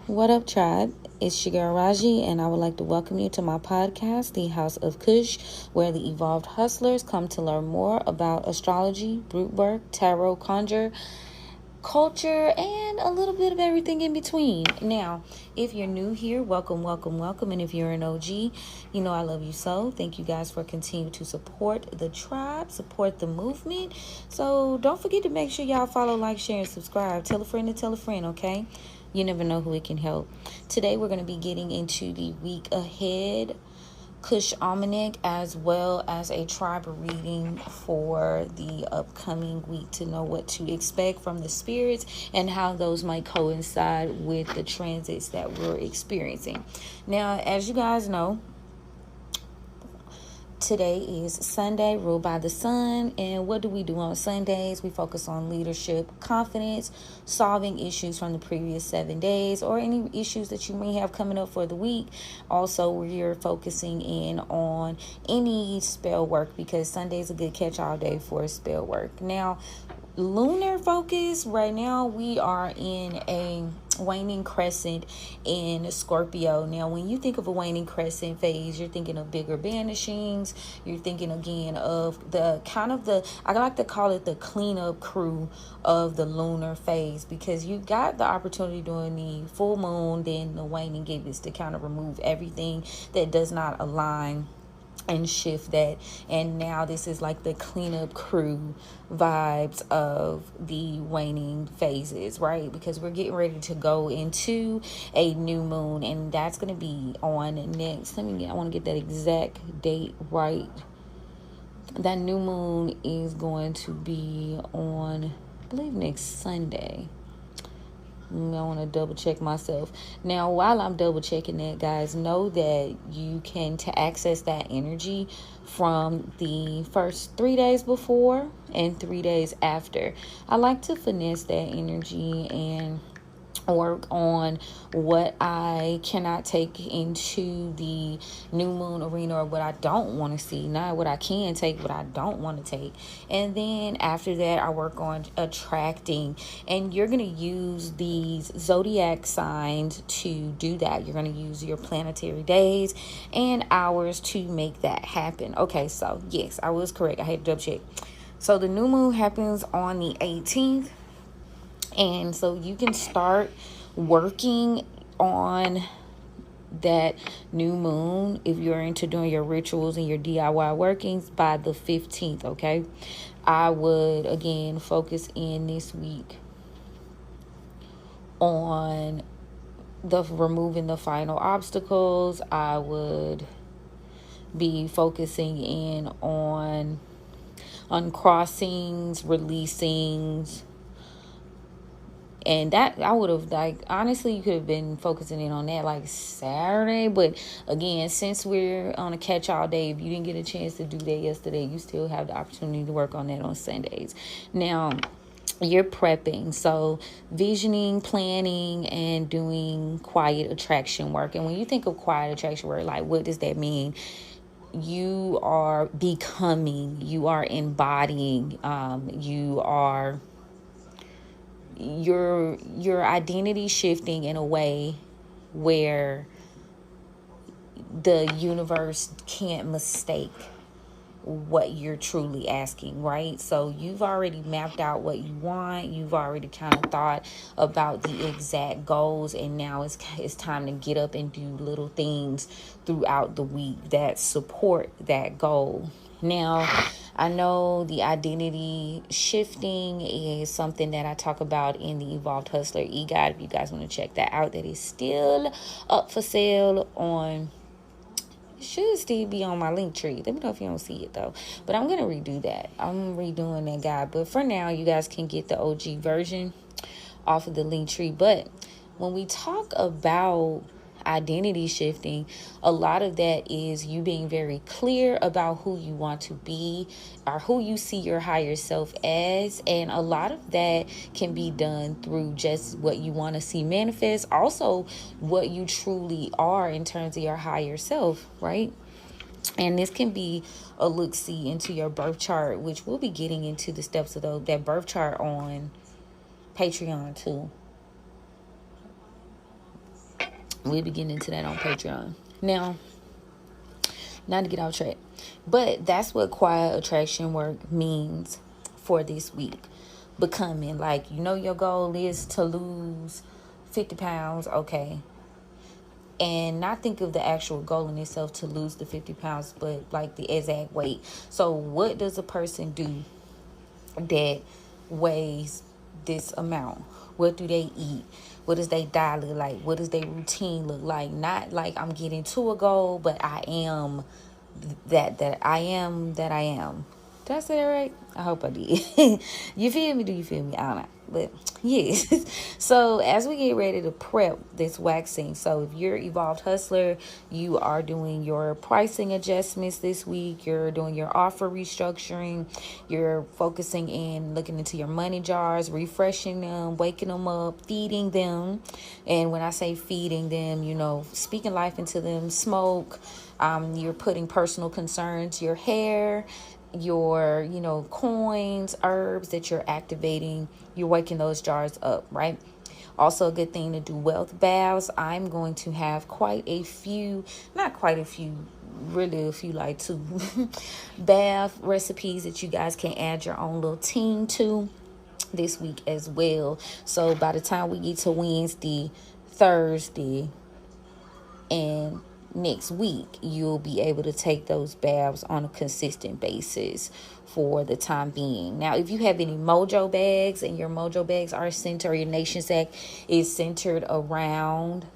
What up, tribe? It's your girl Raji, and I would like to welcome you to my podcast, the House of Cush, where the evolved hustlers come to learn more about astrology, rootwork, tarot, conjure, culture, and a little bit of everything in between. Now, if you're new here, welcome. And if you're an OG, you know I love you so. Thank you guys for continuing to support the tribe, support the movement. So don't forget to make sure y'all follow, like, share, and subscribe. Tell a friend to tell a friend, okay? You never know who it can help. Today we're going to be getting into the week ahead Cush Almanac, as well as a tribe reading for the upcoming week to know what to expect from the spirits and how those might coincide with the transits that we're experiencing. Now, as you guys know, today is Sunday, ruled by the sun. And what do we do on Sundays? We focus on leadership, confidence, solving issues from the previous 7 days, or any issues that you may have coming up for the week. Also, we're focusing in on any spell work, because Sunday is a good catch-all day for spell work. Now, lunar focus, right now we are in a waning crescent in Scorpio. Now, when you think of a waning crescent phase, you're thinking of bigger banishings. You're thinking again of the I like to call it the cleanup crew of the lunar phase, because you got the opportunity during the full moon, then the waning gibbous, to kind of remove everything that does not align and shift that. And now this is like the cleanup crew vibes of the waning phases, right? Because we're getting ready to go into a new moon, and that's going to be on next. I want to get that exact date right. That new moon is going to be on, I believe, next Sunday. I want to double check myself. Now, while I'm double checking that, guys, know that you can to access that energy from the first 3 days before and 3 days after. I like to finesse that energy and work on what I cannot take into the new moon arena, or what I don't want to see, not what I can take, what I don't want to take. And then after that, I work on attracting, and you're going to use these zodiac signs to do that. You're going to use your planetary days and hours to make that happen. Okay, so yes, I was correct. I had to double check. So the new moon happens on the 18th. And so you can start working on that new moon if you're into doing your rituals and your DIY workings by the 15th, okay? I would, again, focus in this week on removing the final obstacles. I would be focusing in on uncrossings, releasings. And that I would have, honestly, you could have been focusing in on that Saturday. But again, since we're on a catch-all day, if you didn't get a chance to do that yesterday, you still have the opportunity to work on that on Sundays. Now, you're prepping. So visioning, planning, and doing quiet attraction work. And when you think of quiet attraction work, what does that mean? You are becoming, you are embodying, you are your identity shifting in a way where the universe can't mistake what you're truly asking, right? So you've already mapped out what you want. You've already kind of thought about the exact goals, and now it's time to get up and do little things throughout the week that support that goal. Now, I know the identity shifting is something that I talk about in the Evolved Hustler e-guide. If you guys want to check that out, that is still up for sale on... It should still be on my link tree. Let me know if you don't see it, though. But I'm going to redo that. I'm redoing that guide. But for now, you guys can get the OG version off of the link tree. But when we talk about identity shifting, a lot of that is you being very clear about who you want to be or who you see your higher self as. And a lot of that can be done through just what you want to see manifest, also what you truly are in terms of your higher self, right? And this can be a look-see into your birth chart, which we'll be getting into the steps of that birth chart on Patreon too. We'll be getting into that on Patreon. Now, not to get off track, but that's what quiet attraction work means for this week. Becoming, like, you know, your goal is to lose 50 pounds, okay, and not think of the actual goal in itself to lose the 50 pounds, but like the exact weight. So what does a person do that weighs this amount? What do they eat? What does their diet look like? What does their routine look like? Not like I'm getting to a goal, but I am that I am that I am. Did I say that right? I hope I did. You feel me? Do you feel me? I don't know. But yes. So as we get ready to prep this waxing, so if you're Evolved Hustler, you are doing your pricing adjustments this week. You're doing your offer restructuring. You're focusing in looking into your money jars, refreshing them, waking them up, feeding them. And when I say feeding them, you know, speaking life into them, smoke. You're putting personal concerns, your hair, your, you know, coins, herbs that you're activating, you're waking those jars up, right? Also a good thing to do wealth baths. I'm going to have quite a few, not quite a few, really a few, like 2 bath recipes that you guys can add your own little team to this week as well. So by the time we get to Wednesday, Thursday, and next week, you'll be able to take those baths on a consistent basis for the time being. Now, if you have any Mojo bags and your Mojo bags are centered, or your Nation Sack is centered around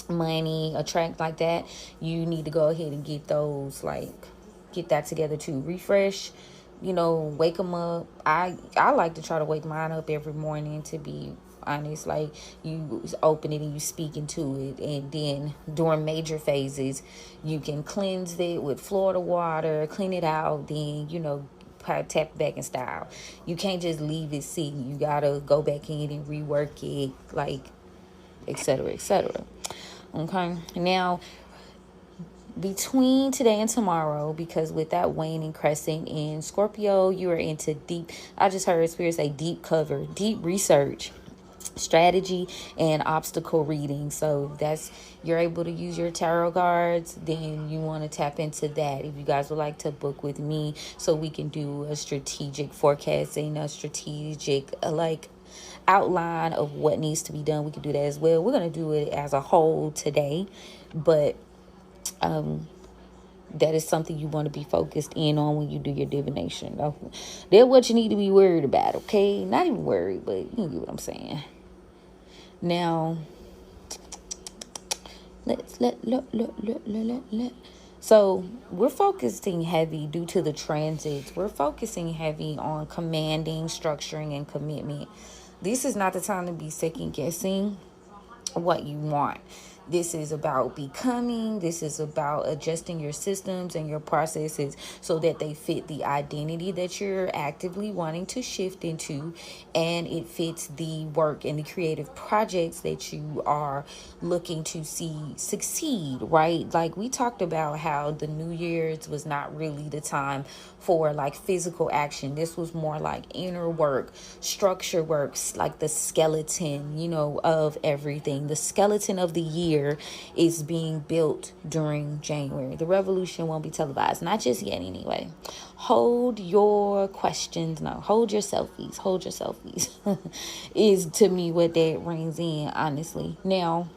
money, attract like that, you need to go ahead and get those, like, get that together too. Refresh, you know, wake them up. I like to try to wake mine up every morning, to be honest. Like, you open it and you speak into it, and then during major phases you can cleanse it with Florida water, clean it out, then, you know, tap it back in style. You can't just leave it sitting. You gotta go back in and rework it, like, etc., etc. Okay, now between today and tomorrow, because with that waning crescent in Scorpio, you are into deep, I just heard Spirit say deep cover, deep research, strategy, and obstacle reading. So that's, you're able to use your tarot cards, then you want to tap into that. If you guys would like to book with me so we can do a strategic forecasting, a strategic like outline of what needs to be done, we can do that as well. We're going to do it as a whole today, but that is something you want to be focused in on when you do your divination. That's what you need to be worried about, okay? Not even worried, but you get what I'm saying. Now, so we're focusing heavy due to the transits. We're focusing heavy on commanding, structuring, and commitment. This is not the time to be second guessing what you want. This is about becoming. This is about adjusting your systems and your processes so that they fit the identity that you're actively wanting to shift into, and it fits the work and the creative projects that you are looking to see succeed, right? Like we talked about how the New Year's was not really the time for like physical action. This was more like inner work, structure works, like the skeleton, you know, of everything. The skeleton of the year is being built during January. The revolution won't be televised, not just yet anyway. Hold your questions, no, hold your selfies is to me what that rings in, honestly. Now,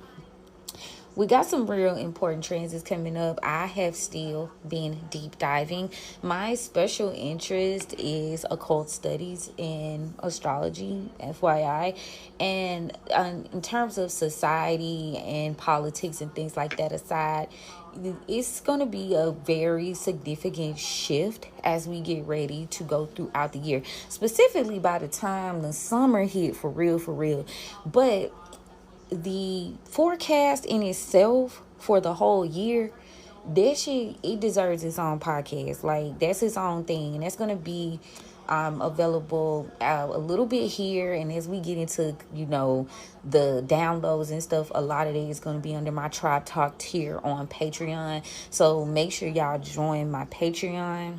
we got some real important transits coming up. I have still been deep diving. My special interest is occult studies and astrology, FYI. And in terms of society and politics and things like that aside, it's going to be a very significant shift as we get ready to go throughout the year, specifically by the time the summer hit, for real. But the forecast in itself for the whole year, that shit, it deserves its own podcast. Like, that's its own thing, and that's gonna be available a little bit here. And as we get into, you know, the downloads and stuff, a lot of it is going to be under my Tribe Talk tier on Patreon. So make sure y'all join my Patreon.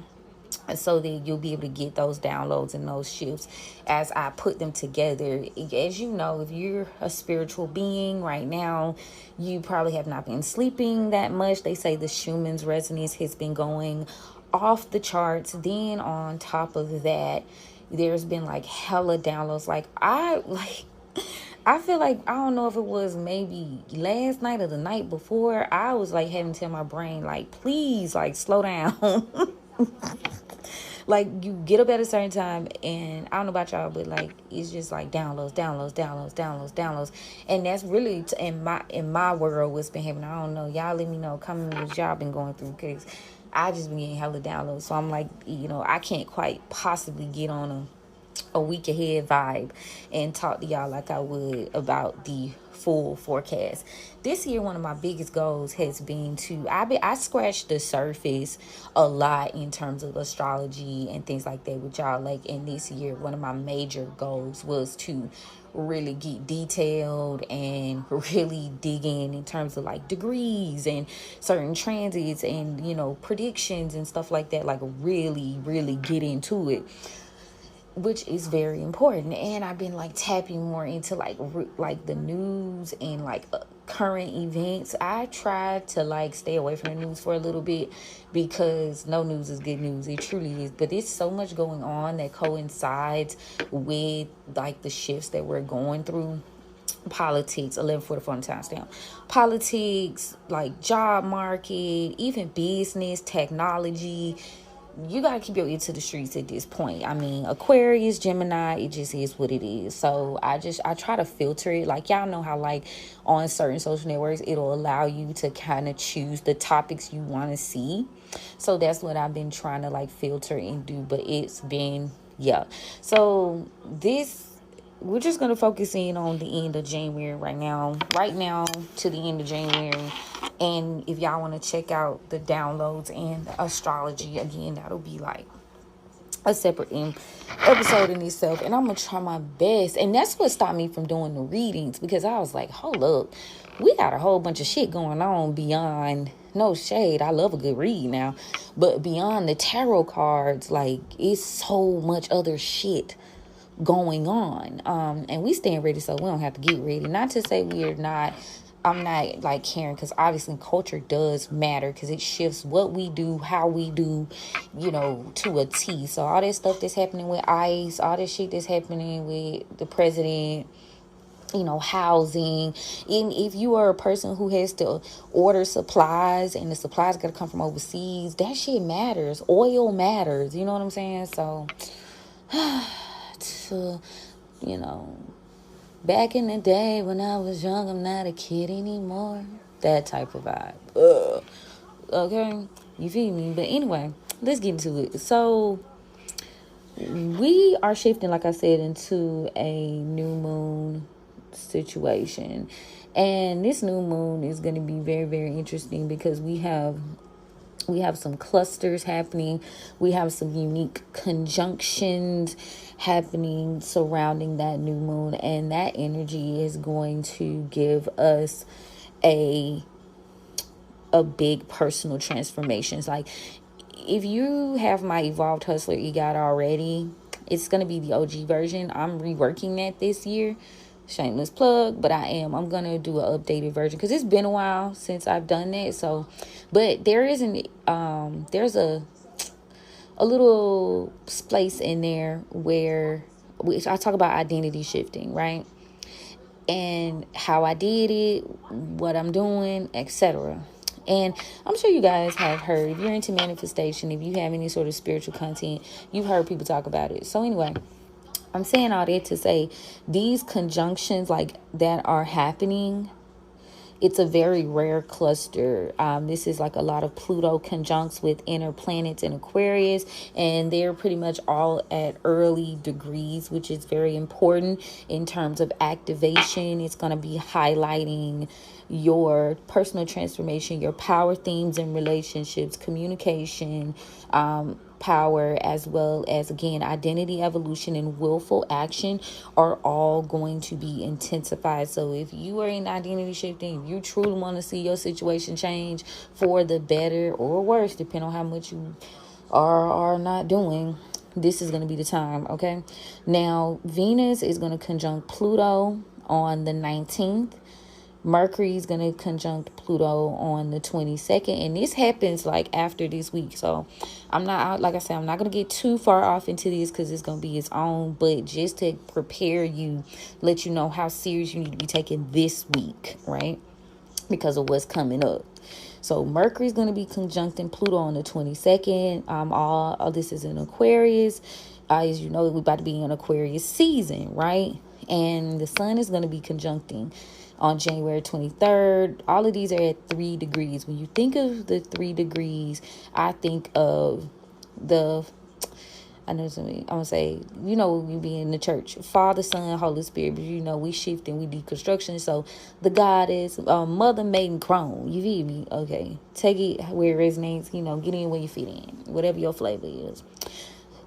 so that you'll be able to get those downloads and those shifts as I put them together. As you know, if you're a spiritual being right now, you probably have not been sleeping that much. They say the Schumann's resonance has been going off the charts. Then on top of that, there's been like hella downloads. I feel like, I don't know if it was maybe last night or the night before, I was like having to tell my brain, like, please, like, slow down. Like, you get up at a certain time, and I don't know about y'all, but like, it's just like downloads. And that's really in my world what's been happening. I don't know, y'all let me know, comment what y'all been going through, because I just been getting hella downloads. So I'm like, I can't quite possibly get on a week ahead vibe and talk to y'all like I would about the full forecast. This year, one of my biggest goals has been I scratched the surface a lot in terms of astrology and things like that with y'all. Like, in this year, one of my major goals was to really get detailed and really dig in terms of like degrees and certain transits and predictions and stuff like that. Like, really get into it, which is very important. And I've been like tapping more into like the news and like current events. I try to like stay away from the news for a little bit, because no news is good news. It truly is. But there's so much going on that coincides with like the shifts that we're going through. Politics, 11:44 on the timestamp. Politics, like job market, even business, technology. You gotta keep your ear to the streets at this point. I mean, Aquarius, Gemini, it just is what it is. So I try to filter it. Like, y'all know how like on certain social networks, it'll allow you to kind of choose the topics you want to see. So that's what I've been trying to like filter and do. But it's been, yeah. So we're just going to focus in on the end of January right now to the end of January. And if y'all want to check out the downloads and the astrology, again, that'll be like a separate episode in itself. And I'm going to try my best. And that's what stopped me from doing the readings, because I was like, hold up, we got a whole bunch of shit going on beyond, no shade, I love a good read now, but beyond the tarot cards, like, it's so much other shit going on, and we staying ready, so we don't have to get ready. Not to say I'm not like caring, because obviously culture does matter, because it shifts what we do, how we do, to a T. So all that stuff that's happening with ICE, all this shit that's happening with the president, housing, and if you are a person who has to order supplies and the supplies got to come from overseas, that shit matters. Oil matters, you know what I'm saying? So to, back in the day when I was young, I'm not a kid anymore. That type of vibe. Ugh. Okay? You feel me? But anyway, let's get into it. So, we are shifting, like I said, into a new moon situation. And this new moon is going to be very, very interesting, because we have some clusters happening. We have some unique conjunctions happening surrounding that new moon, and that energy is going to give us a big personal transformations. Like, if you have my Evolved Hustler EGOT already, it's going to be the OG version. I'm reworking that this year. Shameless plug, but I'm going to do an updated version, because it's been a while since I've done that. So, but there's a little place in there where I talk about identity shifting, right? And how I did it, what I'm doing, etc. And I'm sure you guys have heard, if you're into manifestation, if you have any sort of spiritual content, you've heard people talk about it. So anyway, I'm saying all that to say, these conjunctions like that are happening, it's a very rare cluster. This is like a lot of Pluto conjuncts with inner planets in Aquarius, and they're pretty much all at early degrees, which is very important in terms of activation. It's going to be highlighting your personal transformation, your power themes and relationships, communication, power, as well as, again, identity evolution and willful action are all going to be intensified. So if you are in identity shifting, if you truly want to see your situation change for the better or worse, depending on how much you are not doing, this is going to be the time, okay? Now, Venus is going to conjunct Pluto on the 19th. Mercury is going to conjunct Pluto on the 22nd. And this happens like after this week. So I'm not, like I said, I'm not going to get too far off into this because it's going to be its own. But just to prepare you, let you know how serious you need to be taking this week, right? Because of what's coming up. So Mercury is going to be conjuncting Pluto on the 22nd. All this is in Aquarius. As you know, we're about to be in Aquarius season, right? And the sun is going to be conjuncting on January 23rd. All of these are at 3 degrees. When you think of the 3 degrees, I think of I know something. I'm gonna say, you be in the church, Father, Son, Holy Spirit. But we shift and we deconstruction. So the goddess, Mother, Maiden, Crone. You feel me? Okay, take it where it resonates. Get in where you fit in, whatever your flavor is.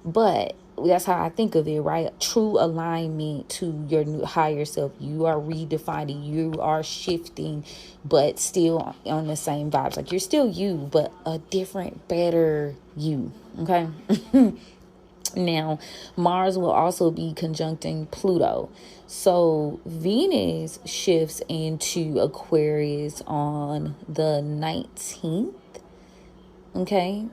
But that's how I think of it, right? True alignment to your new higher self. You are redefining. You are shifting, but still on the same vibes. Like you're still you, but a different, better you. Okay. Now, Mars will also be conjuncting Pluto. So Venus shifts into Aquarius on the 19th. Okay.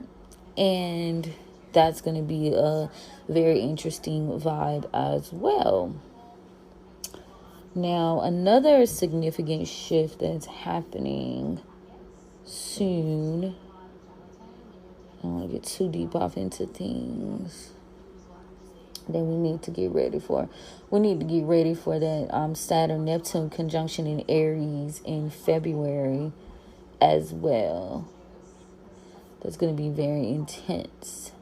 And that's going to be a very interesting vibe as well. Now, another significant shift that's happening soon. I don't want to get too deep off into things that we need to get ready for. We need to get ready for that Saturn-Neptune conjunction in Aries in February as well. That's going to be very intense.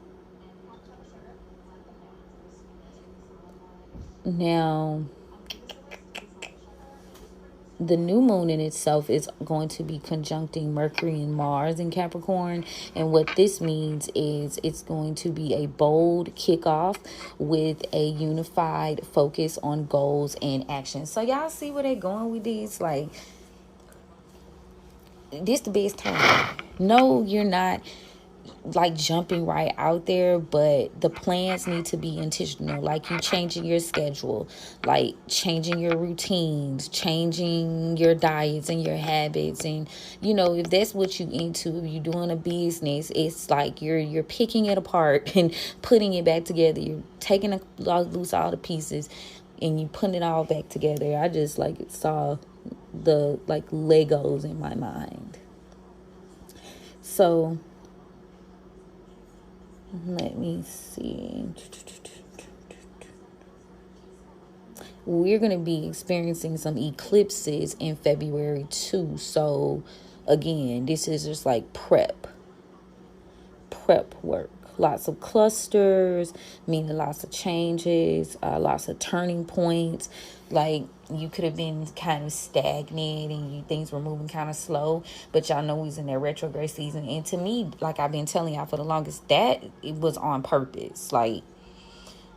Now, the new moon in itself is going to be conjuncting Mercury and Mars in Capricorn. And what this means is it's going to be a bold kickoff with a unified focus on goals and actions. So y'all see where they're going with these? Like, this the best time. No, you're not like jumping right out there, but the plans need to be intentional. Like you changing your schedule, like changing your routines, changing your diets and your habits. And if that's what you into, if you're doing a business, it's like you're picking it apart and putting it back together. You're taking loose all the pieces and you putting it all back together. I just saw the Legos in my mind. So let me see. We're going to be experiencing some eclipses in February too. So again, this is just like prep work. Lots of clusters, meaning lots of changes, lots of turning points. Like you could have been kind of stagnant and things were moving kind of slow, but y'all know he's in that retrograde season. And to me, like I've been telling y'all for the longest, that it was on purpose. Like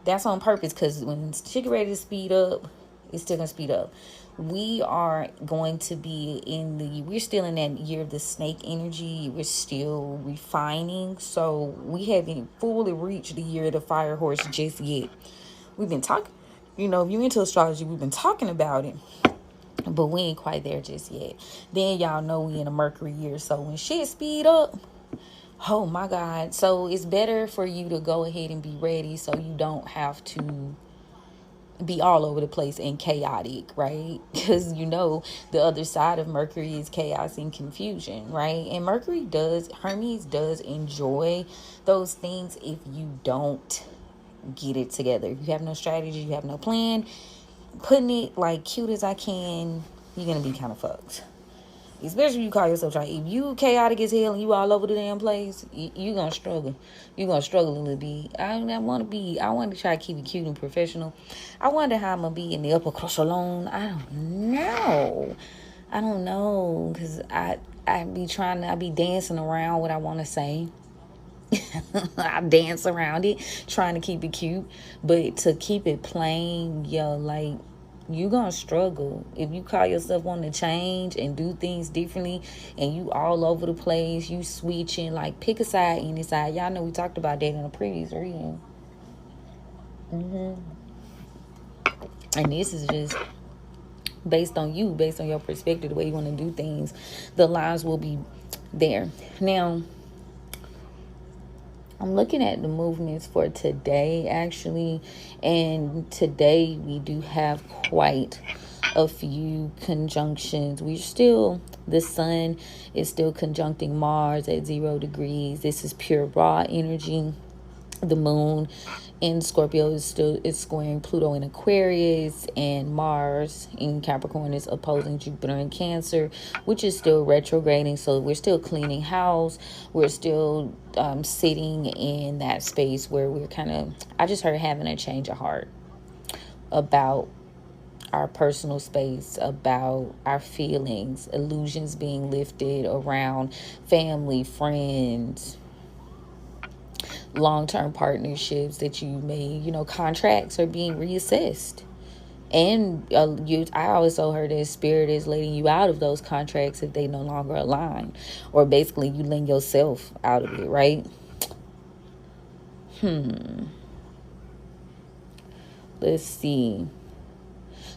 that's on purpose, because when shit get ready to speed up, it's still gonna speed up. We are going to be we're still in that year of the snake energy. We're still refining. So we haven't fully reached the year of the fire horse just yet. We've been talking, if you're into astrology, we've been talking about it, but we ain't quite there just yet. Then y'all know we in a Mercury year. So when shit speed up, oh my God. So it's better for you to go ahead and be ready so you don't have to be all over the place and chaotic, right? Because the other side of Mercury is chaos and confusion, right? And Hermes does enjoy those things if you don't get it together. If you have no strategy, you have no plan, putting it like cute as I can, you're gonna be kind of fucked. Especially if you call yourself trying. If you chaotic as hell and you all over the damn place, you gonna struggle. You're gonna struggle a little bit. I want to try to keep it cute and professional. I wonder how I'm gonna be in the upper echelon. I don't know. Because I be dancing around what I want to say. I dance around it, trying to keep it cute. But to keep it plain, you gonna struggle. If you call yourself wanting to change and do things differently and you all over the place, you switching, like pick a side, any side. Y'all know we talked about that in a previous reading. And this is just based on you, based on your perspective, the way you want to do things. The lines will be there. Now, I'm looking at the movements for today, actually. And today we do have quite a few conjunctions. The sun is still conjuncting Mars at 0 degrees. This is pure raw energy. The moon in Scorpio is squaring Pluto in Aquarius, and Mars in Capricorn is opposing Jupiter in Cancer, which is still retrograding. So we're still cleaning house. We're still sitting in that space where we're I just heard having a change of heart about our personal space, about our feelings, illusions being lifted around family, friends, long-term partnerships that you made. Contracts are being reassessed. And I also heard that spirit is letting you out of those contracts if they no longer align, or basically you letting yourself out of it, right? Let's see.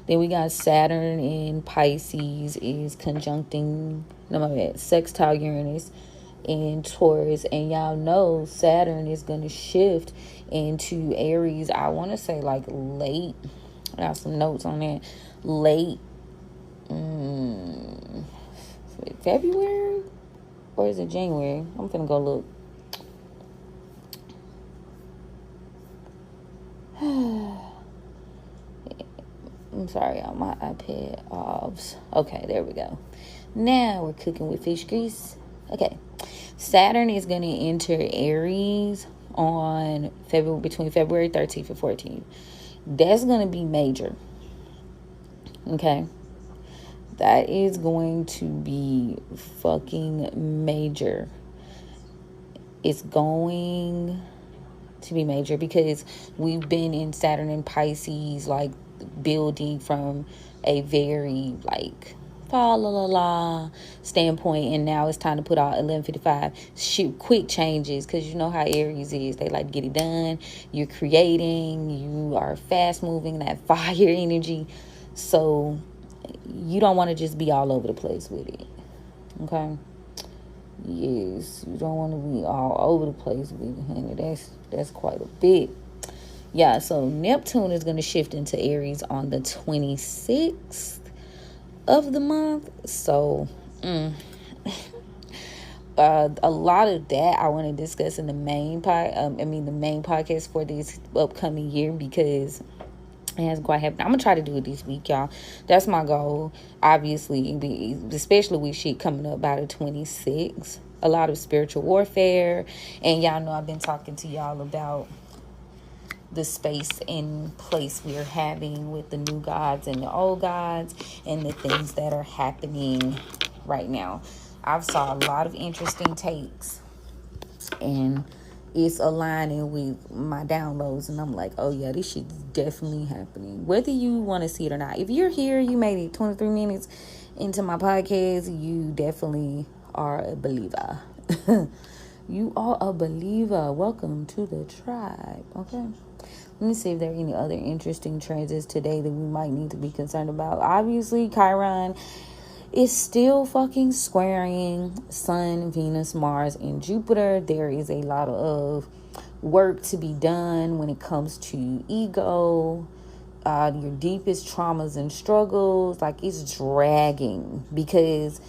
Then we got Saturn in Pisces is conjuncting, sextile Uranus in Taurus. And y'all know Saturn is going to shift into Aries, I want to say like late. I got some notes on that. Late February? Or is it January? I'm finna go look. I'm sorry, on my iPad off. Okay, there we go. Now we're cooking with fish grease. Okay. Saturn is going to enter Aries on between February 13th and 14th. That's going to be major. Okay. That is going to be fucking major. It's going to be major because we've been in Saturn and Pisces, like building from a very la la la standpoint, and now it's time to put out 11:55 shoot quick changes, because you know how Aries is. They like to get it done. You're creating, you are fast moving, that fire energy, so you don't want to just be all over the place with it. Okay, yes, you don't want to be all over the place with it, honey. That's quite a bit. Yeah, so Neptune is going to shift into Aries on the 26th of the month. So a lot of that I want to discuss in the main podcast for this upcoming year, because it hasn't quite happened. I'm gonna try to do it this week, y'all. That's my goal. Obviously, especially with shit coming up by the 26th. A lot of spiritual warfare, and y'all know I've been talking to y'all about the space and place we're having with the new gods and the old gods, and the things that are happening right now. I've saw a lot of interesting takes, and it's aligning with my downloads, and I'm like, oh yeah, this shit's definitely happening, whether you want to see it or not. If you're here, you made it 23 minutes into my podcast, you definitely are a believer. You are a believer. Welcome to the tribe. Okay, let me see if there are any other interesting transits today that we might need to be concerned about. Obviously, Chiron is still fucking squaring Sun, Venus, Mars, and Jupiter. There is a lot of work to be done when it comes to ego, your deepest traumas and struggles. Like, it's dragging because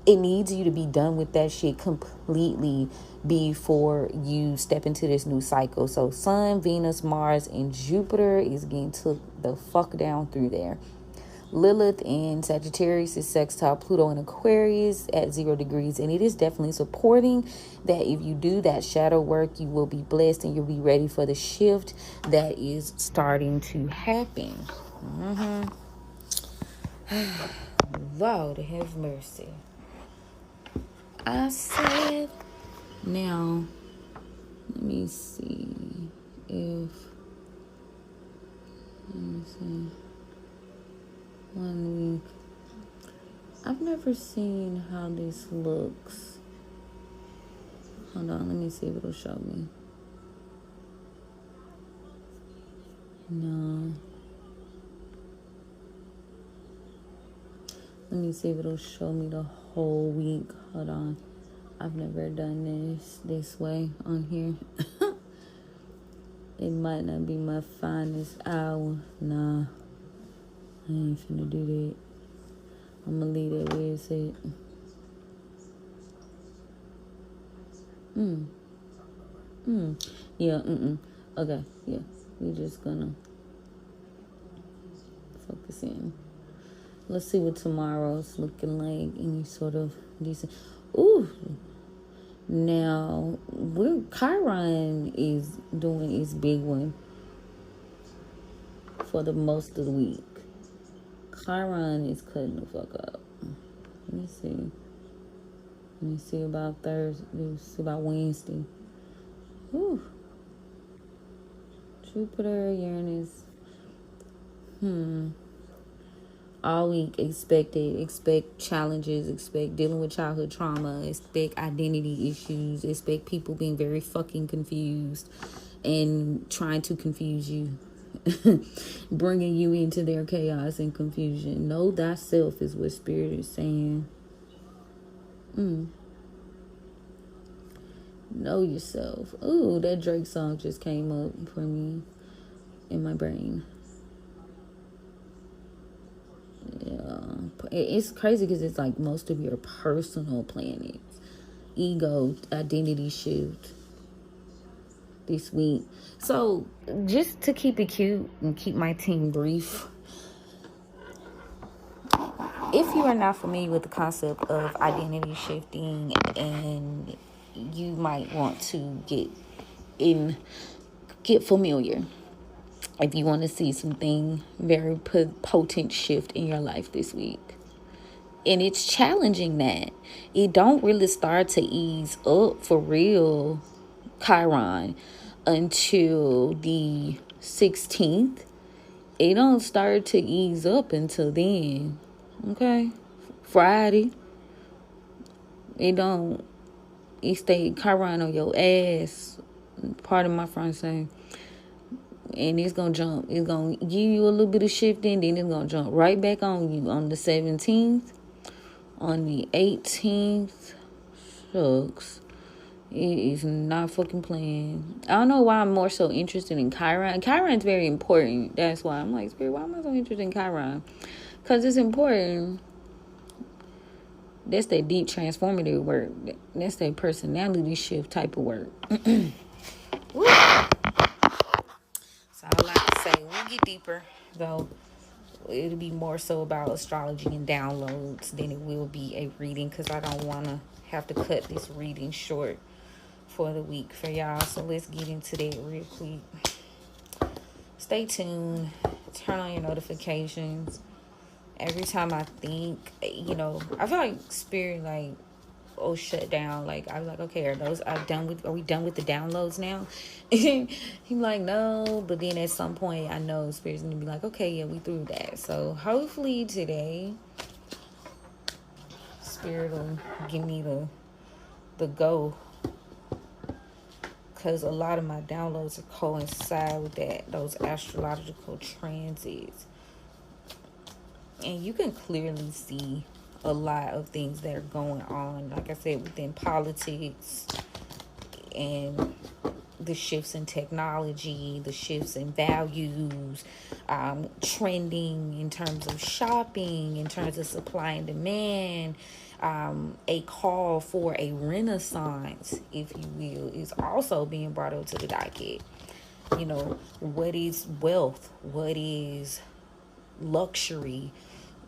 it needs you to be done with that shit completely before you step into this new cycle. So Sun, Venus, Mars, and Jupiter is getting took the fuck down through there. Lilith in Sagittarius is sextile Pluto in Aquarius at 0 degrees, and it is definitely supporting that if you do that shadow work, you will be blessed and you'll be ready for the shift that is starting to happen. Lord have mercy. I said, now, let me see if, let me see. 1 week. I've never seen how this looks. Hold on, let me see if it'll show me. No. Let me see if it'll show me the whole week. Hold on. I've never done this way on here. It might not be my finest hour. Nah. I ain't finna do that. I'm gonna leave that where it's at. Yeah, Okay, yeah. We're just gonna focus in. Let's see what tomorrow's looking like. Any sort of decent. Ooh. Now, Chiron is doing its big one for the most of the week. Chiron is cutting the fuck up. Let me see. Let me see about Thursday. Let me see about Wednesday. Whew. Jupiter, Uranus. All week, expect challenges, expect dealing with childhood trauma, expect identity issues, expect people being very fucking confused and trying to confuse you, bringing you into their chaos and confusion. Know thyself is what Spirit is saying. Know yourself. Ooh, that Drake song just came up for me in my brain. Yeah, it's crazy because it's like most of your personal planets, ego, identity shift this week. So just to keep it cute and keep my team brief, if you are not familiar with the concept of identity shifting, and you might want to get familiar. If you want to see something very potent shift in your life this week. And it's challenging that. It don't really start to ease up for real, Chiron, until the 16th. It don't start to ease up until then. Okay? Friday. It stay Chiron on your ass. Pardon my French saying. And it's going to jump. It's going to give you a little bit of shifting. Then it's going to jump right back on you on the 17th. On the 18th. Shucks. It is not fucking playing. I don't know why I'm more so interested in Chiron. Chiron's very important. That's why I'm like, Spirit, why am I so interested in Chiron? Because it's important. That's that deep transformative work. That's that personality shift type of work. So I like to say, we'll get deeper, though. It'll be more so about astrology and downloads than it will be a reading, because I don't want to have to cut this reading short for the week for y'all. So let's get into that real quick. Stay tuned. Turn on your notifications. Every time I think, I feel like Spirit, like, shut down. Like, I was like, okay, are we done with the downloads now? He's like, no. But then at some point, I know Spirit's gonna be like, okay, yeah, we through that. So hopefully today, Spirit will give me the go, because a lot of my downloads coincide with those astrological transits. And you can clearly see a lot of things that are going on, like I said, within politics and the shifts in technology, the shifts in values, trending in terms of shopping, in terms of supply and demand, a call for a renaissance, if you will, is also being brought up to the docket. What is wealth? What is luxury?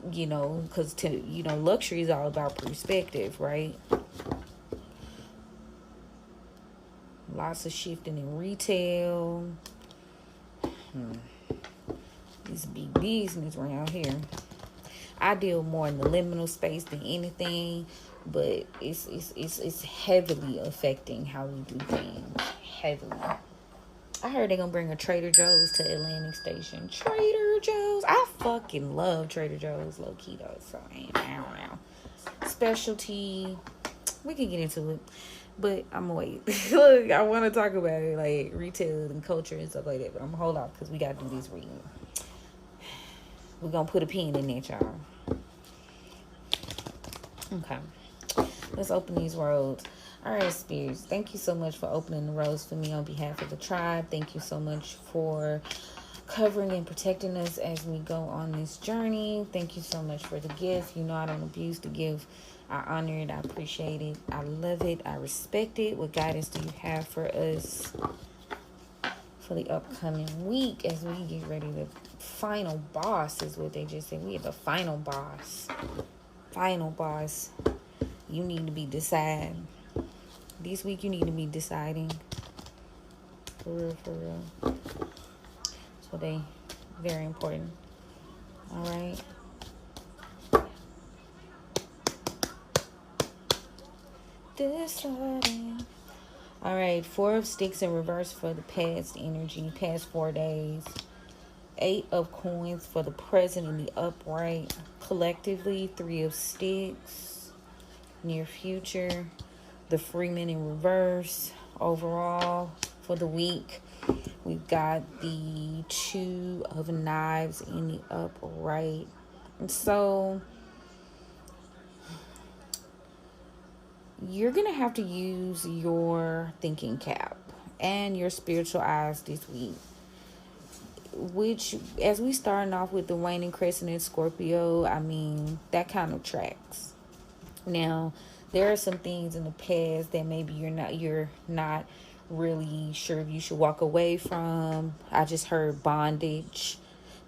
Because luxury is all about perspective, right? Lots of shifting in retail. It's big business around here. I deal more in the liminal space than anything, but it's heavily affecting how we do things. Heavily. I heard they're gonna bring a Trader Joe's to Atlantic Station. Trader Joe's. I fucking love Trader Joe's, low key though. So I don't know. Specialty, we can get into it, but I'm gonna wait. Look, I want to talk about it, like retail and culture and stuff like that, but I'm gonna hold off because we gotta do this reading. We're gonna put a pin in it, y'all. Okay, let's open these roads. All right, spirits, thank you so much for opening the roads for me on behalf of the tribe. Thank you so much for covering and protecting us as we go on this journey. Thank you so much for the gift. You know I don't abuse the gift. I honor it. I appreciate it. I love it. I respect it. What guidance do you have for us for the upcoming week as we get ready to final boss is what they just said. We have the final boss. Final boss. You need to be deciding. This week you need to be deciding. For real, for real. So they very important. All right. Deciding. All right, 4 of Sticks in reverse for the past energy, past 4 days. 8 of Coins for the present in the upright. Collectively, 3 of Sticks. Near future. The Freeman in reverse. Overall, for the week, we've got the 2 of Knives in the upright. And so you're going to have to use your thinking cap and your spiritual eyes this week. Which, as we starting off with the waning crescent in Scorpio, I mean, that kind of tracks. Now, there are some things in the past that maybe you're not really sure if you should walk away from. I just heard bondage.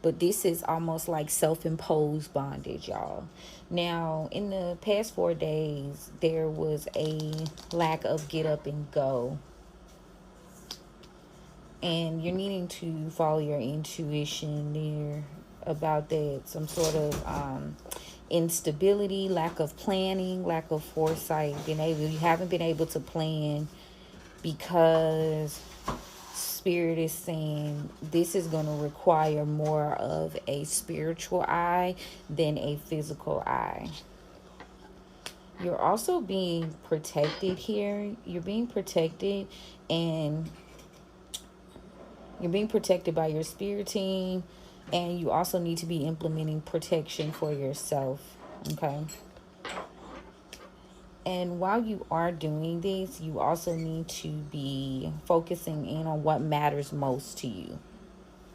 But this is almost like self-imposed bondage, y'all. Now, in the past 4 days, there was a lack of get up and go. And you're needing to follow your intuition there about that. Some sort of instability, lack of planning, lack of foresight. You haven't been able to plan because Spirit is saying this is going to require more of a spiritual eye than a physical eye. You're also being protected here. You're being protected, and you're being protected by your spirit team, and you also need to be implementing protection for yourself, okay? And while you are doing this, you also need to be focusing in on what matters most to you.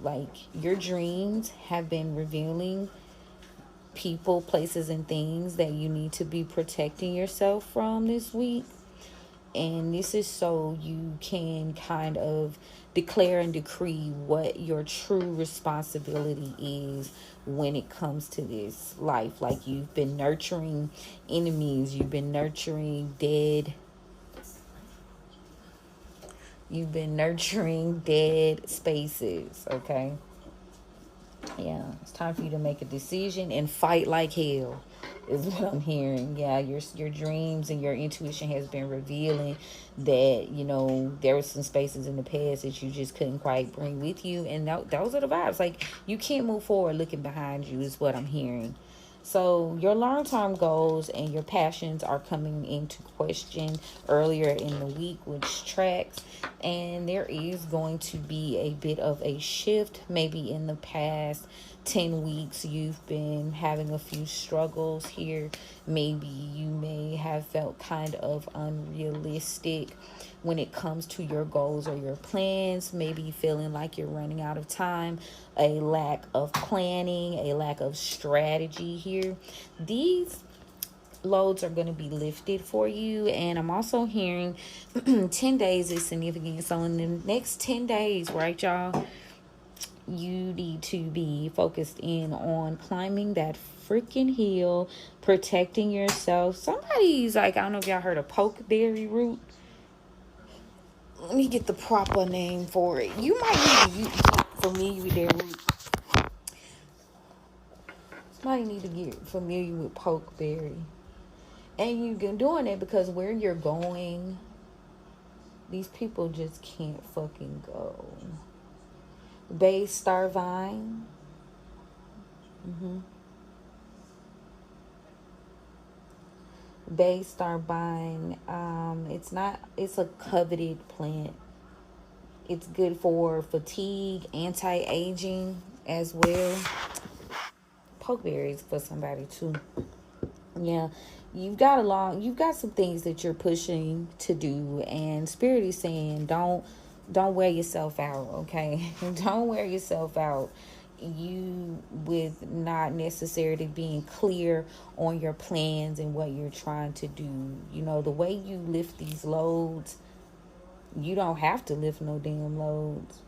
Like, your dreams have been revealing people, places, and things that you need to be protecting yourself from this week. And this is so you can kind of declare and decree what your true responsibility is when it comes to this life. Like, you've been nurturing enemies, you've been nurturing dead spaces, okay? Yeah, it's time for you to make a decision and fight like hell, is what I'm hearing. Yeah, your dreams and your intuition has been revealing that, there were some spaces in the past that you just couldn't quite bring with you. And those are the vibes. Like, you can't move forward looking behind you, is what I'm hearing. So your long-term goals and your passions are coming into question earlier in the week, which tracks. And there is going to be a bit of a shift. Maybe in the past 10 weeks, you've been having a few struggles here. Maybe you may have felt kind of unrealistic when it comes to your goals or your plans. Maybe feeling like you're running out of time, a lack of planning, a lack of strategy here. These loads are going to be lifted for you. And I'm also hearing 10 days is significant. So in the next 10 days, right, y'all, you need to be focused in on climbing that freaking hill, protecting yourself. Somebody's like, I don't know if y'all heard of pokeberry root. Let me get the proper name for it. You might need to get familiar with that root. Somebody need to get familiar with pokeberry. And you're doing it because where you're going, these people just can't fucking go. Bay Starvine. They start buying, it's a coveted plant. It's good for fatigue, anti-aging as well. Pokeberries for somebody too. Yeah, you've got some things that you're pushing to do, and Spirit is saying don't wear yourself out, okay? Don't wear yourself out. You with not necessarily being clear on your plans and what you're trying to do. You know, the way you lift these loads, you don't have to lift no damn loads.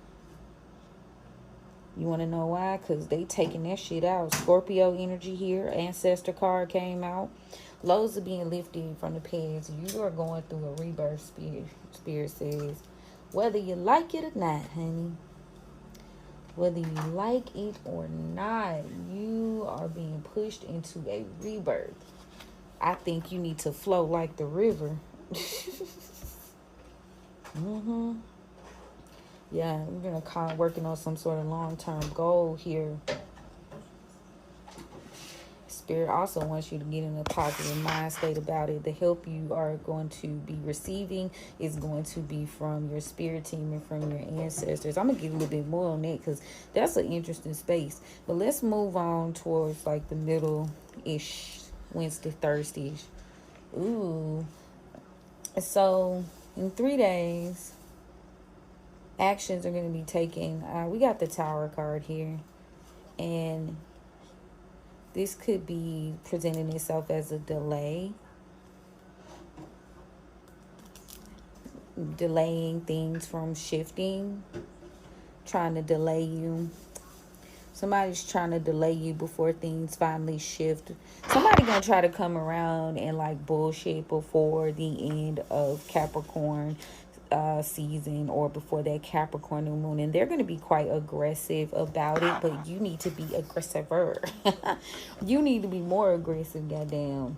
You want to know why? Because they taking that shit out. Scorpio energy here. Ancestor card came out. Loads are being lifted from the past. You are going through a rebirth, Spirit says. Whether you like it or not, honey. Whether you like it or not, you are being pushed into a rebirth. I think you need to flow like the river. Yeah, we're gonna kind of working on some sort of long-term goal here. Spirit also wants you to get in a positive mind state about it. The help you are going to be receiving is going to be from your spirit team and from your ancestors. I'm gonna get a little bit more on that because that's an interesting space. But let's move on towards like the middle-ish, Wednesday, Thursday-ish. Ooh. So in 3 days, actions are going to be taken. We got the Tower card here, and this could be presenting itself as a delay, delaying things from shifting, trying to delay you. Somebody's trying to delay you before things finally shift. Somebody gonna try to come around and like bullshit before the end of Capricorn season, or before that Capricorn new moon, and they're going to be quite aggressive about it, but you need to be aggressiver. You need to be more aggressive, goddamn.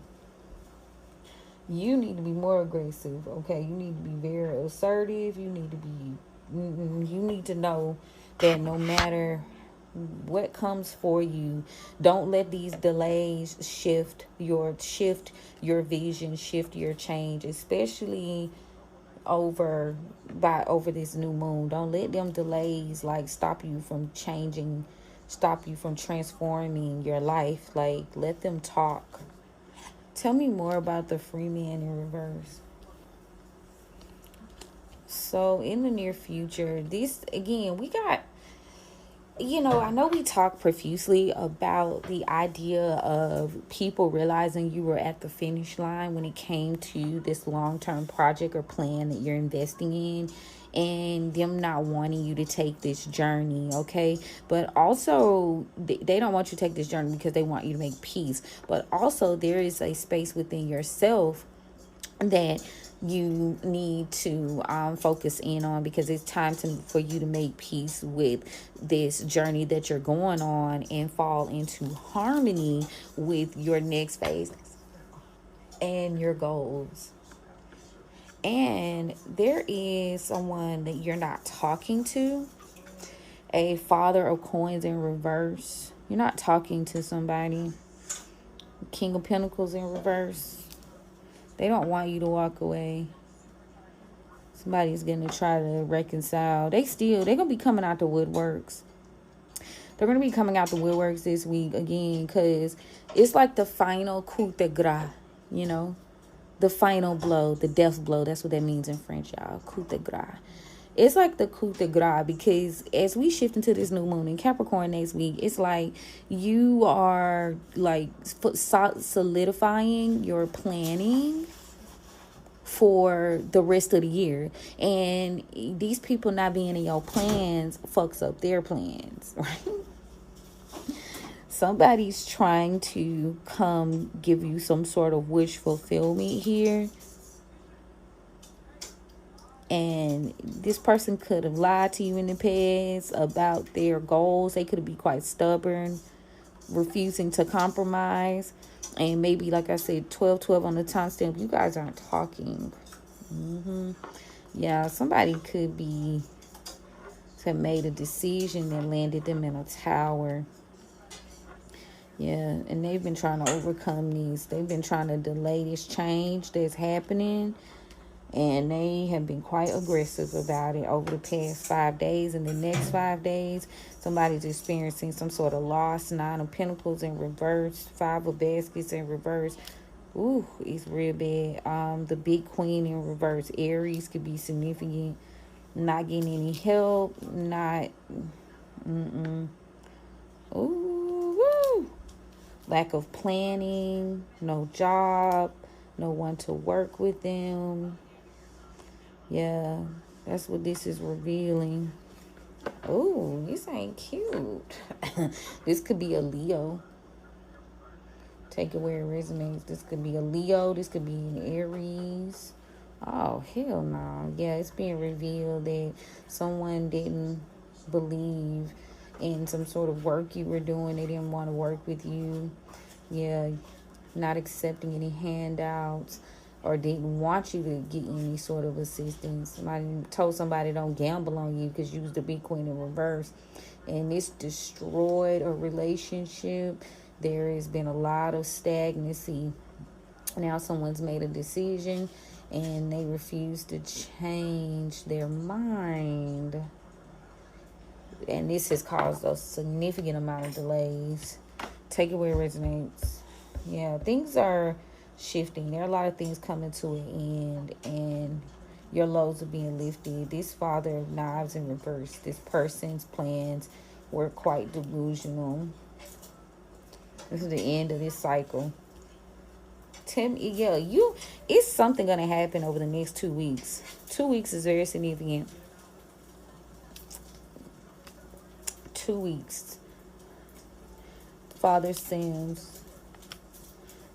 You need to be more aggressive, okay? You need to be very assertive. You need to be, you need to know that no matter what comes for you, don't let these delays shift your vision, shift your change, especially over this new moon. Don't let them delays like stop you from changing, stop you from transforming your life. Like, let them talk. Tell me more about the free man in reverse. So in the near future, this again, we got, I know we talk profusely about the idea of people realizing you were at the finish line when it came to this long-term project or plan that you're investing in, and them not wanting you to take this journey, okay? But also, they don't want you to take this journey because they want you to make peace. But also, there is a space within yourself that you need to focus in on, because it's time for you to make peace with this journey that you're going on and fall into harmony with your next phase and your goals. And there is someone that you're not talking to, a Father of Coins in reverse. You're not talking to somebody. King of Pentacles in reverse. They don't want you to walk away. Somebody's going to try to reconcile. They're going to be coming out the woodworks. They're going to be coming out the woodworks this week again, because it's like the final coup de grace, the final blow, the death blow. That's what that means in French, y'all. Coup de grace. It's like the coup de grace, because as we shift into this new moon in Capricorn next week, it's like you are like solidifying your planning for the rest of the year. And these people not being in your plans fucks up their plans, right? Somebody's trying to come give you some sort of wish fulfillment here. And this person could have lied to you in the past about their goals. They could be quite stubborn, refusing to compromise. And maybe, like I said, 12-12 on the timestamp, you guys aren't talking. Yeah, somebody could be have made a decision that landed them in a tower. Yeah, and they've been trying to overcome these. They've been trying to delay this change that's happening. And they have been quite aggressive about it over the past 5 days. And the next 5 days, somebody's experiencing some sort of loss. 9 of Pentacles in reverse. 5 of Baskets in reverse. Ooh, it's real bad. The Big Queen in reverse. Aries could be significant. Not getting any help. Not... Ooh, woo. Lack of planning. No job. No one to work with them. Yeah, that's what this is revealing. Oh, this ain't cute. This could be a Leo. Take it where it resonates. This could be a Leo. This could be an Aries. Oh, hell no. Yeah, it's being revealed that someone didn't believe in some sort of work you were doing. They didn't want to work with you. Yeah, not accepting any handouts. Or didn't want you to get any sort of assistance. Somebody told somebody don't gamble on you because you was the Big Queen in reverse. And this destroyed a relationship. There has been a lot of stagnancy. Now someone's made a decision and they refuse to change their mind. And this has caused a significant amount of delays. Take it where it resonates. Yeah, things are shifting. There are a lot of things coming to an end, and your loads are being lifted. This Father of Knives in reverse. This person's plans were quite delusional. This is the end of this cycle. Tim, yeah, it's something gonna happen over the next 2 weeks. 2 weeks is very significant. 2 weeks. Father Sims.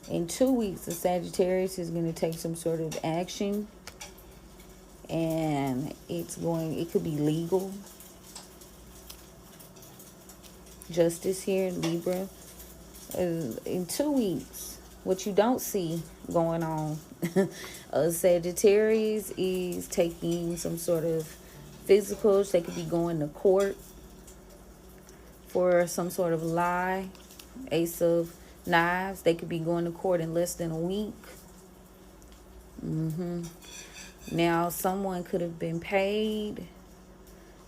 In 2 weeks, the Sagittarius is going to take some sort of action. And it could be legal. Justice here in Libra. In 2 weeks, what you don't see going on. Sagittarius is taking some sort of physicals. They could be going to court for some sort of lie. Ace of Knives. They could be going to court in less than a week. Now, someone could have been paid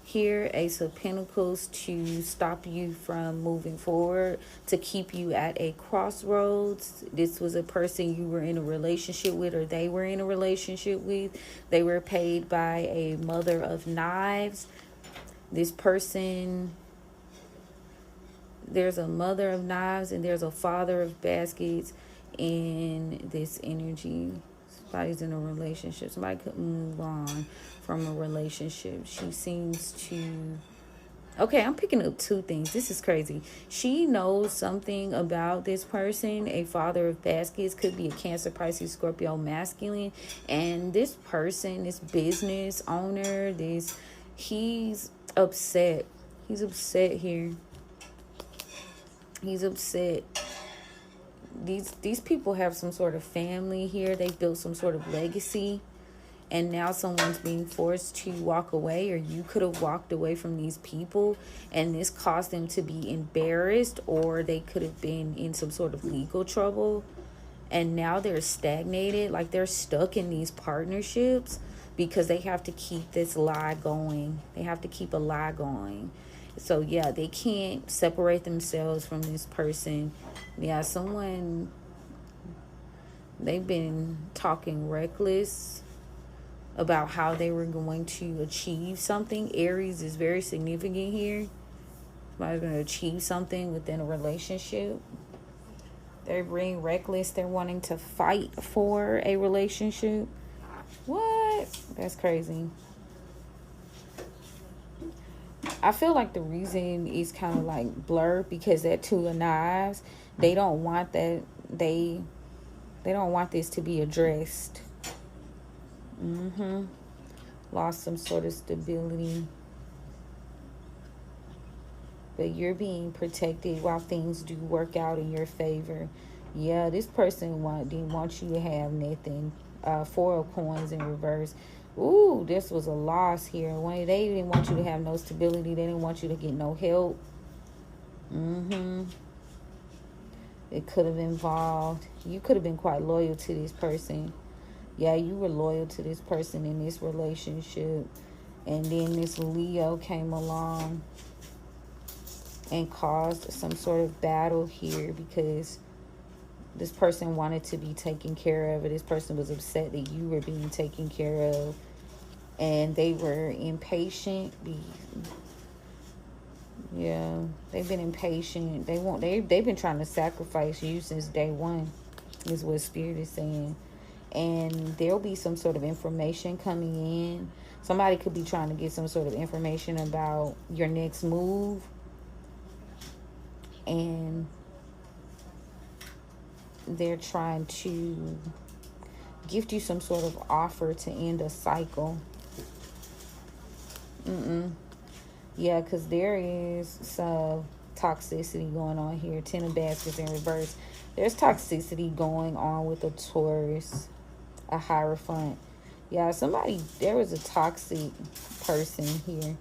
here. Ace of Pentacles to stop you from moving forward, to keep you at a crossroads. This was a person you were in a relationship with, or they were in a relationship with. They were paid by a Mother of Knives. This person... There's a Mother of Knives and there's a Father of Baskets in this energy. Somebody's in a relationship. Somebody could move on from a relationship. She seems to... Okay, I'm picking up 2 things. This is crazy. She knows something about this person. A Father of Baskets could be a Cancer, Pisces, Scorpio, masculine. And this person, this business owner, he's upset. He's upset here. He's upset. These people have some sort of family here. They've built some sort of legacy. And now someone's being forced to walk away, or you could have walked away from these people. And this caused them to be embarrassed, or they could have been in some sort of legal trouble. And now they're stagnated. Like they're stuck in these partnerships because they have to keep this lie going. They have to keep a lie going. So, yeah, they can't separate themselves from this person. Yeah, they've been talking reckless about how they were going to achieve something. Aries is very significant here. Somebody's going to achieve something within a relationship. They're being reckless. They're wanting to fight for a relationship. What? That's crazy. I feel like the reason is kind of like blurred because that 2 of Knives, they don't want that. They don't want this to be addressed. Lost some sort of stability. But you're being protected while things do work out in your favor. Yeah, this person didn't want you to have nothing. 4 of Coins in reverse. Ooh, this was a loss here. They didn't want you to have no stability. They didn't want you to get no help. It could have involved, you could have been quite loyal to this person. Yeah, you were loyal to this person in this relationship. And then this Leo came along and caused some sort of battle here because this person wanted to be taken care of, or this person was upset that you were being taken care of, and they were impatient. Yeah, they've been impatient. They've been trying to sacrifice you since day one, is what Spirit is saying. And there'll be some sort of information coming in. Somebody could be trying to get some sort of information about your next move. And they're trying to gift you some sort of offer to end a cycle. Yeah, because there is some toxicity going on here. 10 of Baskets in reverse. There's toxicity going on with a Taurus, a Hierophant. Yeah, there was a toxic person here.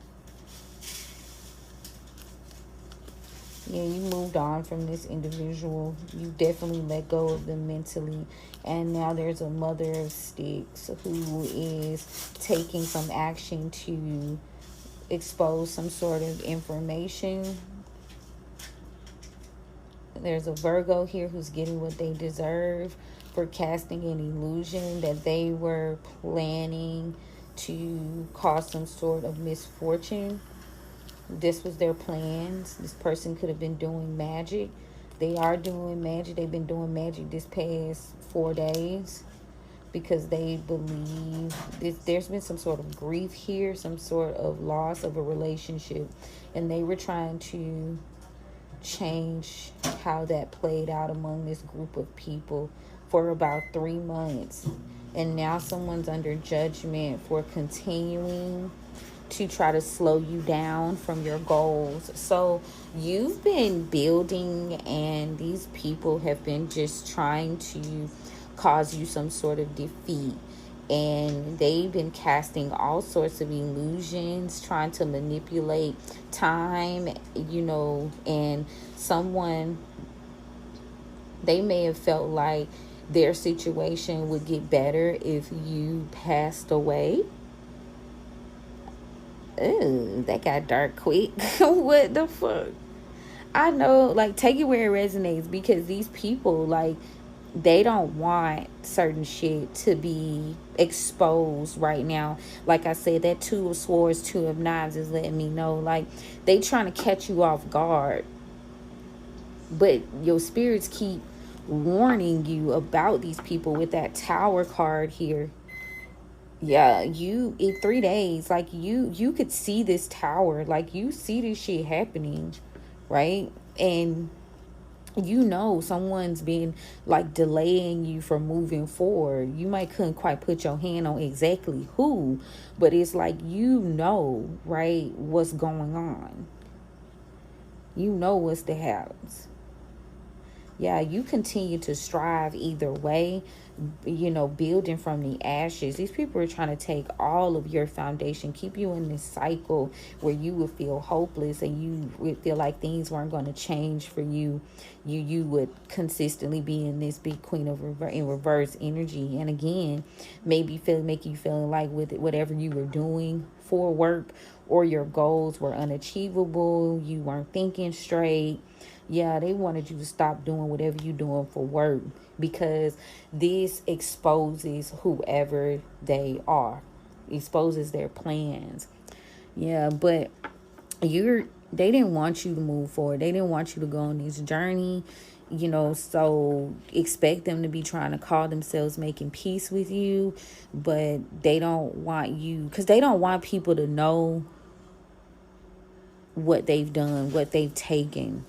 Yeah, you moved on from this individual. You definitely let go of them mentally. And now there's a Mother of Sticks who is taking some action to expose some sort of information. There's a Virgo here who's getting what they deserve for casting an illusion that they were planning to cause some sort of misfortune. This was their plans. This person could have been doing magic. They are doing magic. They've been doing magic this past 4 days because they believe there's been some sort of grief here, some sort of loss of a relationship, and they were trying to change how that played out among this group of people for about 3 months. And now someone's under judgment for continuing to try to slow you down from your goals. So you've been building, and these people have been just trying to cause you some sort of defeat. And they've been casting all sorts of illusions, trying to manipulate time, and they may have felt like their situation would get better if you passed away. Ooh, that got dark quick. What the fuck? I know, take it where it resonates, because these people, they don't want certain shit to be exposed right now. Like I said, that 2 of Swords, 2 of Knives is letting me know, they trying to catch you off guard. But your spirits keep warning you about these people with that Tower card here. Yeah, in 3 days, you could see this tower, you see this shit happening, right? And someone's been delaying you from moving forward. You might couldn't quite put your hand on exactly who, but it's right, what's going on. What's the house. Yeah, you continue to strive either way, building from the ashes. These people are trying to take all of your foundation, keep you in this cycle where you would feel hopeless and you would feel like things weren't going to change for you. You would consistently be in this big Queen of in reverse energy. And again, make you feeling like with whatever you were doing for work or your goals were unachievable, you weren't thinking straight. Yeah, they wanted you to stop doing whatever you're doing for work, because this exposes whoever they are, exposes their plans. Yeah, but they didn't want you to move forward. They didn't want you to go on this journey, so expect them to be trying to call themselves making peace with you, but they don't want you, because they don't want people to know what they've done, what they've taken.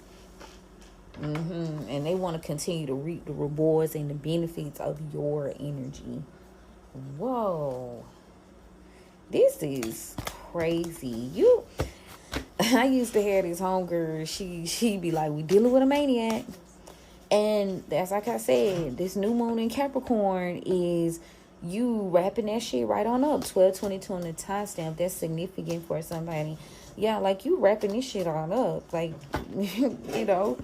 And they want to continue to reap the rewards and the benefits of your energy. Whoa, this is crazy. I used to have this homegirl. She'd be like, "We dealing with a maniac," and that's like I said. This new moon in Capricorn is You wrapping that shit right on up. 12:22 on the timestamp. That's significant for somebody. Yeah, like you wrapping this shit on up. Like, you know,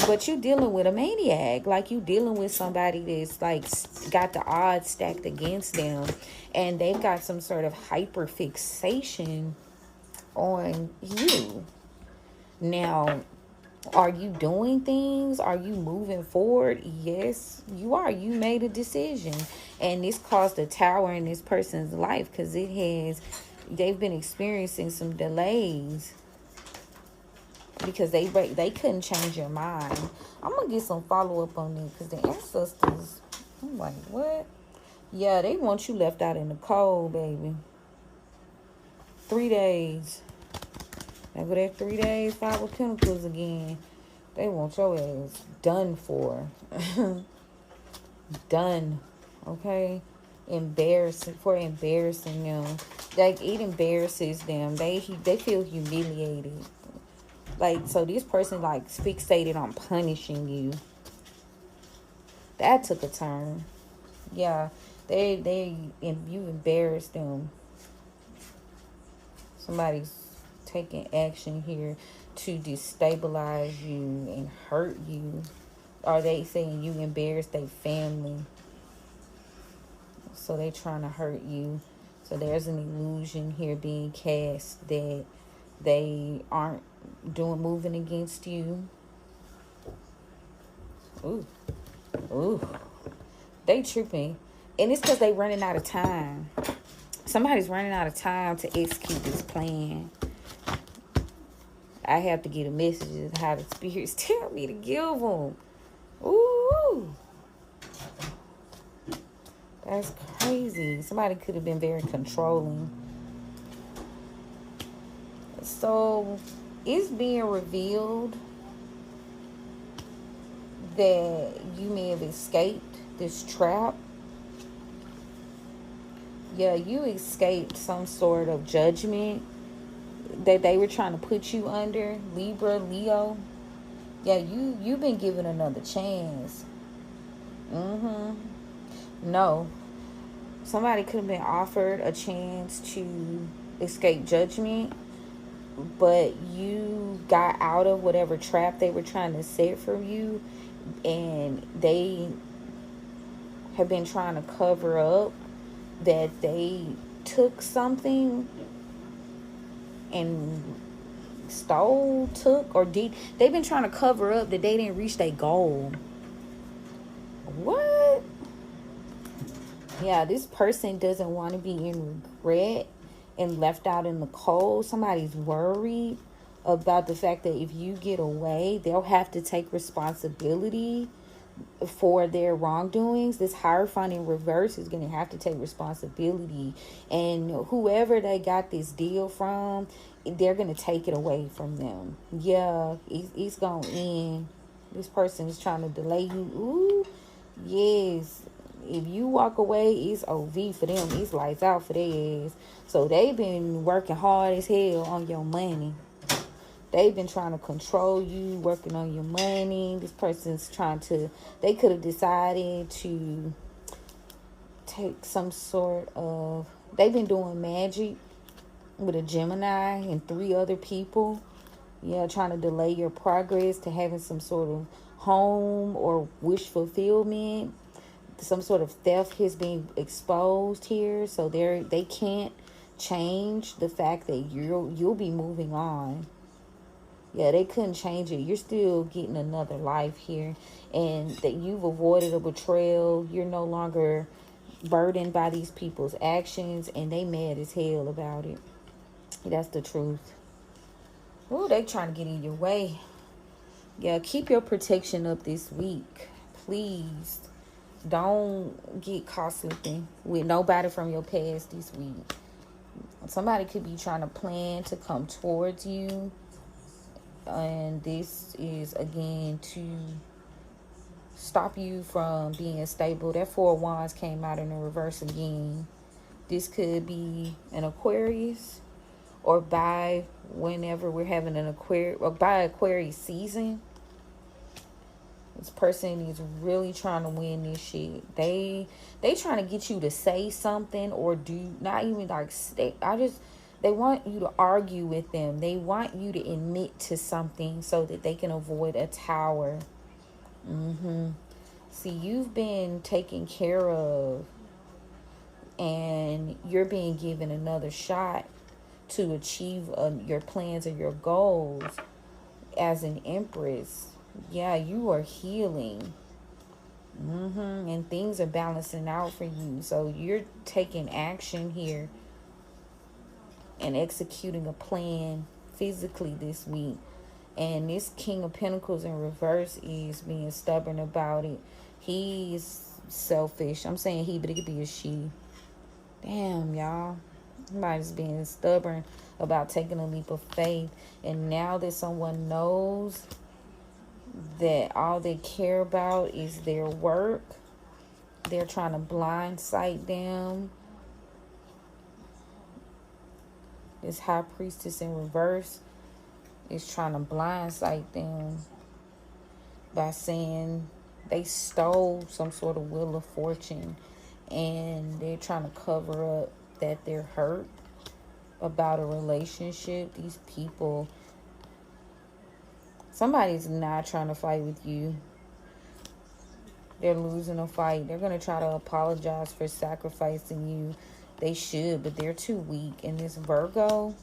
but you dealing with a maniac. Like you dealing with somebody that's like got the odds stacked against them. And they've got some sort of hyper fixation on you. Now, are you doing things? Are you moving forward? Yes, you are. You made a decision. And this caused a tower in this person's life because they've been experiencing some delays because they couldn't change your mind. I'm going to get some follow-up on this because the ancestors, I'm like, what? Yeah, they want you left out in the cold, baby. 3 days. Now go that 3 days, 5 of Pentacles again. They want your ass done for. Done. Okay? Embarrassing them. Like, it embarrasses them. They feel humiliated. Like, so this person, like, fixated on punishing you. That took a turn. Yeah. You embarrassed them. Somebody's taking action here to destabilize you and hurt you. Are they saying you embarrassed their family? So they trying to hurt you. So there's an illusion here being cast that they aren't moving against you. Ooh. They tripping. And it's because they running out of time. Somebody's running out of time to execute this plan. I have to get a message of how the spirits tell me to give them. Ooh. That's crazy. Somebody could have been very controlling. So, it's being revealed that you may have escaped this trap. Yeah, you escaped some sort of judgment that they were trying to put you under. Libra, Leo. Yeah, you've been given another chance. No. Somebody could have been offered a chance to escape judgment, but you got out of whatever trap they were trying to set for you, and they have been trying to cover up that they took something and they've been trying to cover up that they didn't reach their goal. What? Yeah, this person doesn't want to be in regret and left out in the cold. Somebody's worried about the fact that if you get away, they'll have to take responsibility for their wrongdoings. This Hierophant in reverse is going to have to take responsibility, and whoever they got this deal from, they're going to take it away from them. Yeah, it's going to end. This person is trying to delay you. Ooh, yes. If you walk away, it's OV for them. It's lights out for their ass. So they've been working hard as hell on your money. They've been trying to control you, working on your money. This person's they could have decided to take some sort of, they've been doing magic with a Gemini and 3 other people. Yeah, trying to delay your progress to having some sort of home or wish fulfillment. Some sort of theft has been exposed here. So they can't change the fact that you'll be moving on. Yeah, they couldn't change it. You're still getting another life here. And that you've avoided a betrayal. You're no longer burdened by these people's actions. And they mad as hell about it. That's the truth. Oh, they trying to get in your way. Yeah, keep your protection up this week. Please. Don't get caught slipping with nobody from your past this week. Somebody could be trying to plan to come towards you. And this is, again, to stop you from being stable. That 4 of Wands came out in the reverse again. This could be an Aquarius, or by whenever we're having an Aquarius, or by Aquarius season. This person is really trying to win this shit. They trying to get you to say something or do not even like they want you to argue with them. They want you to admit to something so that they can avoid a tower. See, you've been taken care of and you're being given another shot to achieve your plans or your goals as an empress. Yeah, you are healing. And things are balancing out for you. So you're taking action here and executing a plan physically this week. And this King of Pentacles in reverse is being stubborn about it. He's selfish. I'm saying he, but it could be a she. Damn, y'all. Somebody's being stubborn about taking a leap of faith. And now that someone knows that all they care about is their work, they're trying to blindside them. This High Priestess in reverse is trying to blindside them by saying they stole some sort of Wheel of Fortune, and they're trying to cover up that they're hurt about a relationship. These people, somebody's not trying to fight with you. They're losing a fight. They're going to try to apologize for sacrificing you. They should, but they're too weak. And this Virgo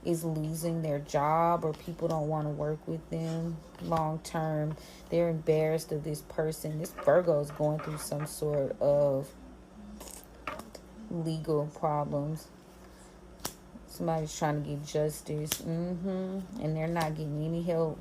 is losing their job, or people don't want to work with them long term. They're embarrassed of this person. This Virgo is going through some sort of legal problems. Somebody's trying to get justice. And they're not getting any help.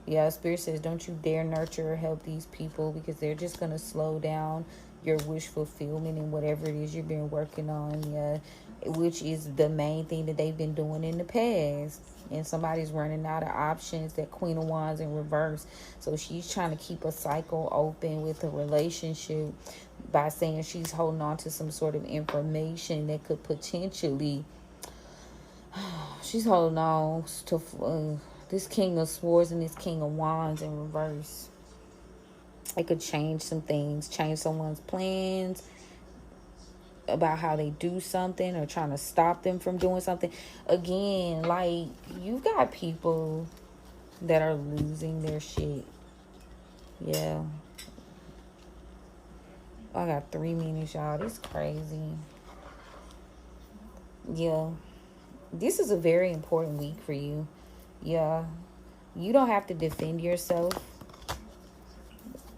Yeah, Spirit says don't you dare nurture or help these people, because they're just going to slow down your wish fulfillment and whatever it is you've been working on. Yeah, which is the main thing that they've been doing in the past. And somebody's running out of options. That Queen of Wands in reverse. So she's trying to keep a cycle open with a relationship by saying she's holding on to some sort of information that could potentially... she's holding on to... this King of Swords and this King of Wands in reverse. It could change some things. Change someone's plans about how they do something, or trying to stop them from doing something. Again, like, you got people that are losing their shit. Yeah. I got 3 minutes, y'all. This is crazy. Yeah. This is a very important week for you. Yeah. You don't have to defend yourself.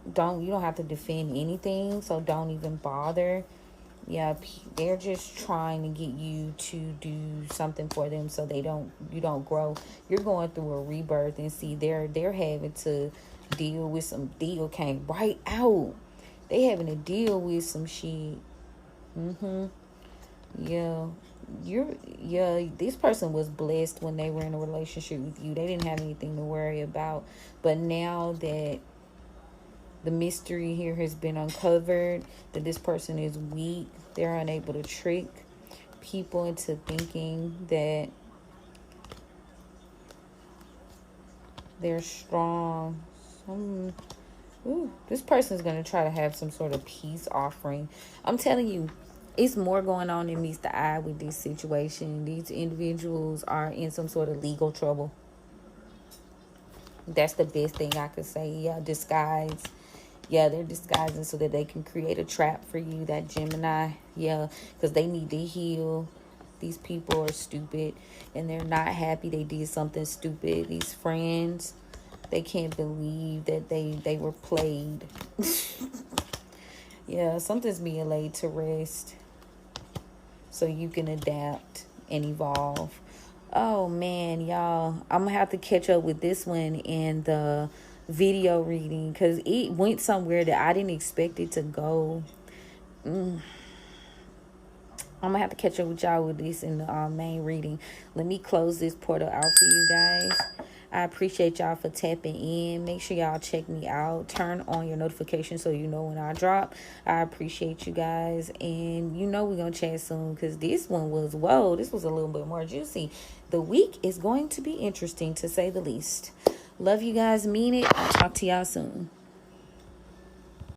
You don't have to defend anything, so don't even bother. Yeah, they're just trying to get you to do something for them so you don't grow. You're going through a rebirth, and see, they're having to deal with some deal came right out. They having to deal with some shit. Yeah. This person was blessed when they were in a relationship with you. They didn't have anything to worry about. But now that the mystery here has been uncovered, that this person is weak, they're unable to trick people into thinking that they're strong. This person is going to try to have some sort of peace offering. I'm telling you, it's more going on than meets the eye with this situation. These individuals are in some sort of legal trouble. That's the best thing I could say. Yeah, disguise. Yeah, they're disguising so that they can create a trap for you, that Gemini. Yeah, because they need to heal. These people are stupid, and they're not happy they did something stupid. These friends, they can't believe that they were played. Yeah, something's being laid to rest so you can adapt and evolve. Oh, man, y'all. I'm going to have to catch up with this one in the video reading, because it went somewhere that I didn't expect it to go. I'm going to have to catch up with y'all with this in the main reading. Let me close this portal out for you guys. I appreciate y'all for tapping in. Make sure y'all check me out. Turn on your notifications so you know when I drop. I appreciate you guys. And you know we're going to chat soon, because this one was, whoa, this was a little bit more juicy. The week is going to be interesting, to say the least. Love you guys. Mean it. I'll talk to y'all soon.